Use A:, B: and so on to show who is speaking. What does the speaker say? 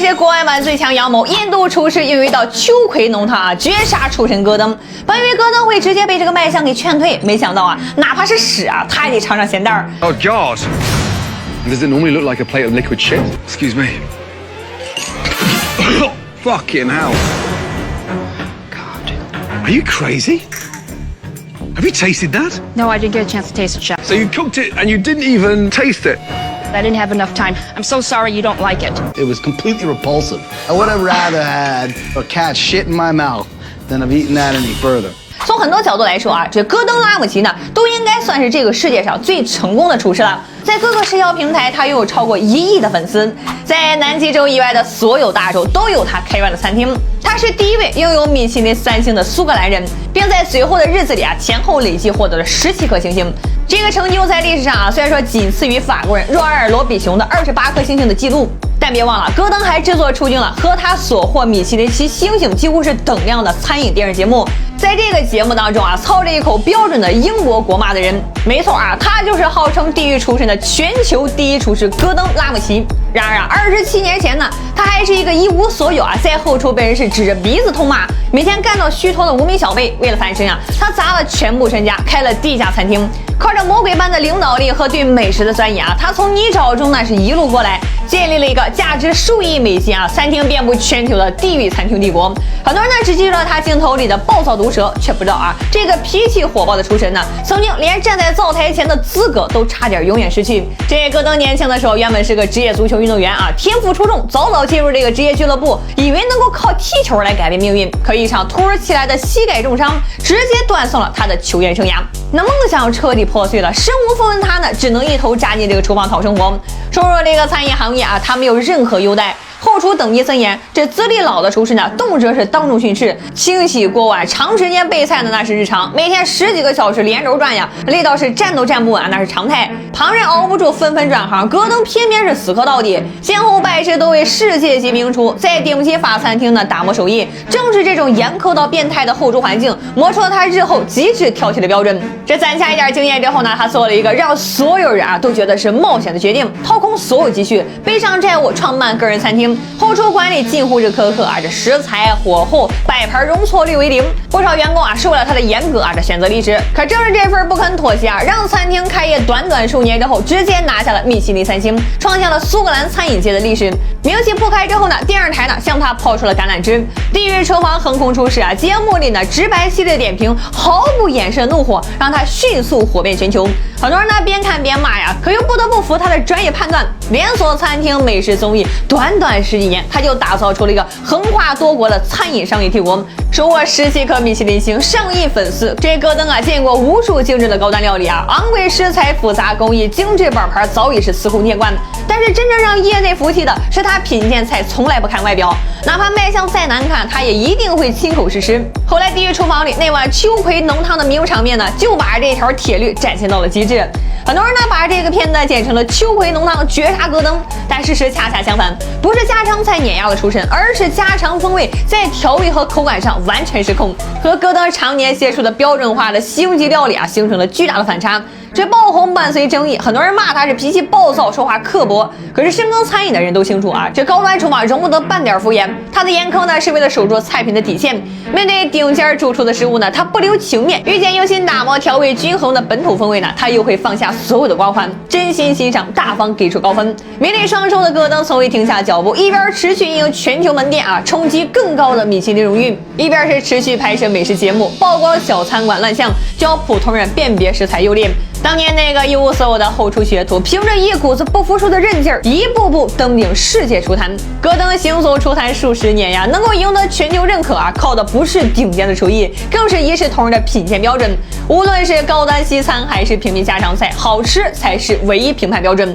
A: 还是国外版最强阳谋，印度厨师用一道秋葵浓汤啊绝杀厨神戈登。本以为戈登会直接被这个卖相给劝退，没想到啊，哪怕是屎啊，他也得尝尝咸淡儿。
B: Oh God! Does it normally look like a plate of liquid shit? Excuse me. Fucking hell! God, are you crazy? Have you tasted that?
C: No, I didn't get a chance to taste it, Chef.
B: So you cooked it and you didn't even taste it?
C: I didn't have enough time. I'm so sorry you don't like it.
D: It was completely repulsive. I would have rather had a cat shit in my mouth than have eaten that any further.
A: 从很多角度来说啊，这戈登·拉姆齐呢，都应该算是这个世界上最成功的厨师了。在各个社交平台，他拥有超过1亿的粉丝，在南极洲以外的所有大洲都有他开源的餐厅。他是第一位拥有米其林3星的苏格兰人，并在随后的日子里啊，前后累计获得了17颗星星。这个成就在历史上啊，虽然说仅次于法国人若尔·罗比雄的28颗星星的记录，但别忘了，戈登还制作出镜了和他所获米其林7星星几乎是等量的餐饮电视节目。在这个节目当中啊，操着一口标准的英国国骂的人，没错啊，他就是号称地狱厨神的全球第一厨师戈登·拉姆齐。然而啊，27年前呢，他还是一个一无所有啊，在后厨被人是指着鼻子痛骂，每天干到虚脱的无名小辈。为了翻身啊，他砸了全部身家，开了地下餐厅。靠着魔鬼般的领导力和对美食的钻研啊，他从泥沼中那是一路过来，建立了一个价值数亿美金啊，餐厅遍布全球的地狱餐厅帝国。很多人呢只记住了他镜头里的暴躁毒舌，却不知道啊，这个脾气火爆的厨神呢，曾经连站在灶台前的资格都差点永远失去。这戈登年轻的时候原本是个职业足球运动员啊，天赋出众，早早进入这个职业俱乐部，以为能够靠踢球来改变命运。可一场突如其来的膝盖重伤，直接断送了他的球员生涯。那梦想彻底破碎了，身无分文他呢，只能一头扎进这个厨房讨生活。冲入这个餐饮行业啊，他没有任何优待。后厨等级森严，这资历老的厨师呢，动辄是当众训斥，清洗锅碗，长时间备菜的那是日常，每天10几个小时连轴转呀，累到是站都站不稳，那是常态。旁人熬不住，纷纷转行，戈登偏偏是死磕到底，先后拜师都为世界级名厨，在顶级法餐厅呢打磨手艺。正是这种严苛到变态的后厨环境，磨出了他日后极致挑剔的标准。这攒下一点经验之后呢，他做了一个让所有人啊都觉得是冒险的决定，掏空所有积蓄，背上债务，创办个人餐厅。后厨管理近乎是苛刻啊，这食材、火候、摆盘容错率为0，不少员工啊受了他的严格啊，这选择离职。可正是这份不肯妥协啊，让餐厅开业短短数年之后，直接拿下了米其林3星，创下了苏格兰餐饮界的历史。名气铺开之后呢，电视台呢向他抛出了橄榄枝。地狱厨房横空出世啊，节目里呢直白系列点评，毫不掩饰怒火，让他迅速火遍全球。很多人呢边看边骂呀，可又不得不服他的专业判断。连锁餐厅、美食综艺，短短10几年，他就打造出了一个横跨多国的餐饮商业帝国，手握17颗米其林星，上亿粉丝。这戈登啊，见过无数精致的高端料理啊，昂贵食材、复杂工艺、精致摆盘，早已是司空见惯。但是真正让业内服气的是，他品鉴菜从来不看外表，哪怕卖相再难看，他也一定会亲口试吃。后来地狱厨房里那碗秋葵浓汤的名场面呢，就把这条铁律展现到了极致。很多人呢把这个片段剪成了秋葵浓汤绝杀戈登，但事实恰恰相反，不是家常菜碾压了厨神，而是家常风味在调味和口感上完全失控，和戈登常年接触的标准化的西洋级料理啊形成了巨大的反差。这爆红伴随争议，很多人骂他是脾气暴躁、说话刻薄。可是深耕餐饮的人都清楚啊，这高端厨房容不得半点敷衍。他的严苛呢，是为了守住菜品的底线。面对顶尖主厨的食物呢，他不留情面；遇见用心打磨、调味均衡的本土风味呢，他又会放下所有的光环，真心欣赏，大方给出高分。名利双收的戈登从未停下脚步，一边持续运营全球门店啊，冲击更高的米其林荣誉，一边是持续拍摄美食节目，曝光小餐馆乱象，教普通人辨别食材优劣。当年那个一无所有的后厨学徒，凭着一股子不服输的韧劲儿，一步步登顶世界厨坛。戈登行走厨坛数10年呀，能够赢得全球认可啊，靠的不是顶尖的厨艺，更是一视同仁的品鉴标准。无论是高端西餐还是平民家常菜，好吃才是唯一评判标准。